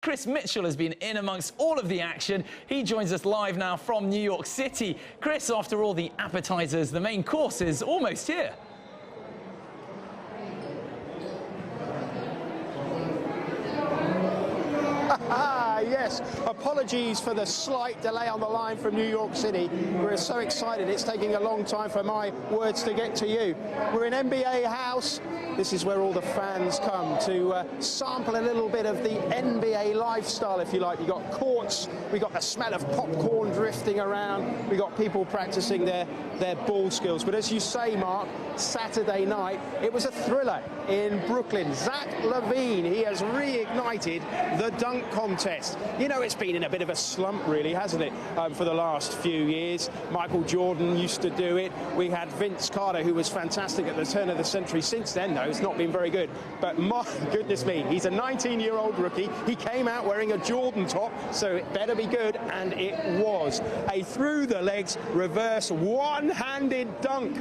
Chris Mitchell has been in amongst all of the action. He joins us live now from New York City. Chris, after all the appetizers, the main course is almost here. Yes, apologies for the slight delay on the line from New York City. We're so excited. It's taking a long time for my words to get to you. We're in NBA House. This is where all the fans come to sample a little bit of the NBA lifestyle, if you like. You've got courts, we've got the smell of popcorn drifting around, we've got people practicing their ball skills. But as you say, Mark, Saturday night, it was a thriller in Brooklyn. Zach LaVine, he has reignited the dunk contest. You know, it's been in a bit of a slump, really, hasn't it, for the last few years. Michael Jordan used to do it. We had Vince Carter, who was fantastic at the turn of the century. Since then, though, it's not been very good. But my goodness me, he's a 19-year-old rookie. He came out wearing a Jordan top, so it better be good, and it was. A through-the-legs reverse one-handed dunk.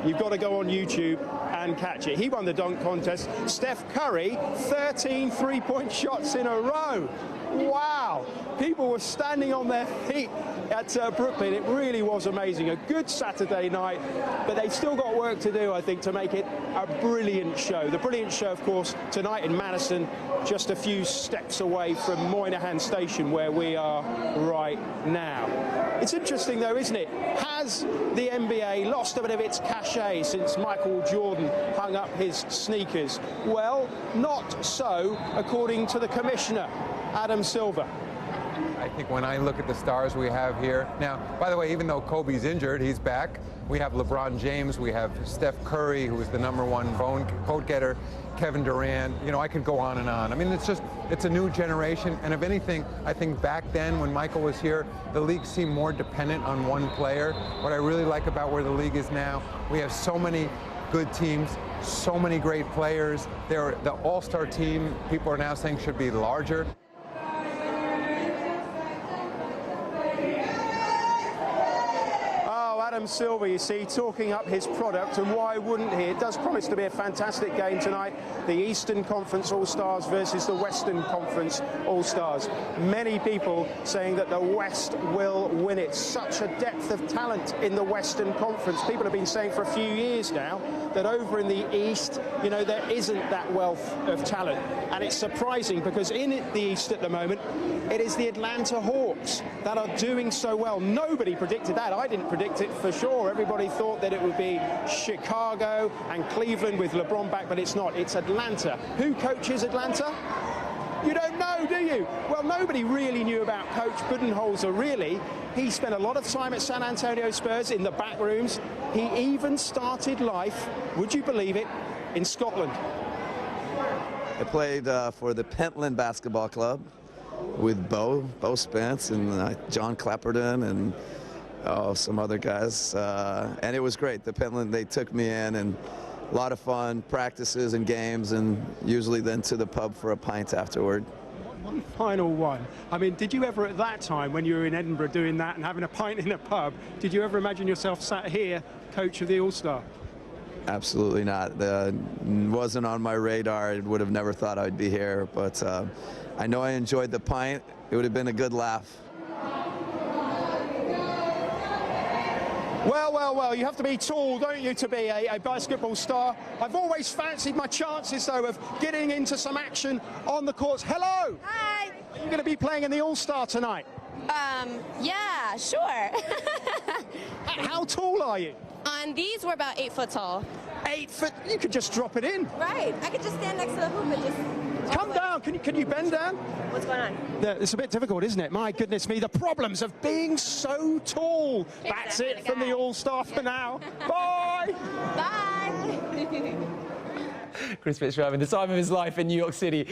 You've got to go on YouTube and catch it. He won the dunk contest. Steph Curry, 13 three-point shots in a row. Wow, people were standing on their feet at Brooklyn. It really was amazing. A good Saturday night, but they've still got work to do, I think, to make it a brilliant show. The brilliant show, of course, tonight in Madison, just a few steps away from Moynihan Station, where we are right now. It's interesting, though, isn't it? Has the NBA lost a bit of its cachet since Michael Jordan hung up his sneakers? Well, not so, according to the commissioner, Adam Silver. I think when I look at the stars we have here, now, by the way, even though Kobe's injured, he's back. We have LeBron James, we have Steph Curry, who is the #1 vote getter, Kevin Durant. You know, I could go on and on. I mean, it's a new generation, and if anything, I think back then when Michael was here, the league seemed more dependent on one player. What I really like about where the league is now, we have so many good teams, so many great players. The All-Star team, people are now saying, should be larger. Adam Silver, you see, talking up his product, and why wouldn't he? It does promise to be a fantastic game tonight. The Eastern Conference All-Stars versus the Western Conference All-Stars. Many people saying that the West will win it. Such a depth of talent in the Western Conference. People have been saying for a few years now that over in the East, you know, there isn't that wealth of talent. And it's surprising because in the East at the moment, it is the Atlanta Hawks that are doing so well. Nobody predicted that. I didn't predict it for sure. Everybody thought that it would be Chicago and Cleveland with LeBron back, but it's not. It's Atlanta. Who coaches Atlanta? You don't know, do you? Well, nobody really knew about Coach Budenholzer, really. He spent a lot of time at San Antonio Spurs in the back rooms. He even started life, would you believe it, in Scotland. I played for the Pentland Basketball Club with Bo Spence and John Clapperton and some other guys, and it was great. The Pentland, they took me in, and a lot of fun practices and games, and usually then to the pub for a pint afterward. One final one. I mean, did you ever at that time, when you were in Edinburgh doing that and having a pint in a pub, did you ever imagine yourself sat here, coach of the All-Star? Absolutely not. Wasn't on my radar. I would have never thought I'd be here, but I know I enjoyed the pint. It would have been a good laugh. Well, you have to be tall, don't you, to be a basketball star. I've always fancied my chances, though, of getting into some action on the courts. Hello! Hi! Are you going to be playing in the All-Star tonight? Yeah, sure. How tall are you? On these, we're about 8 foot tall. 8 foot? You could just drop it in. Right. I could just stand next to the hoop and just... Come down. Can you bend down? What's going on? It's a bit difficult, isn't it? My goodness me, the problems of being so tall. That's it from the All-Star for now. Bye! Bye! Chris Mitchell having the time of his life in New York City.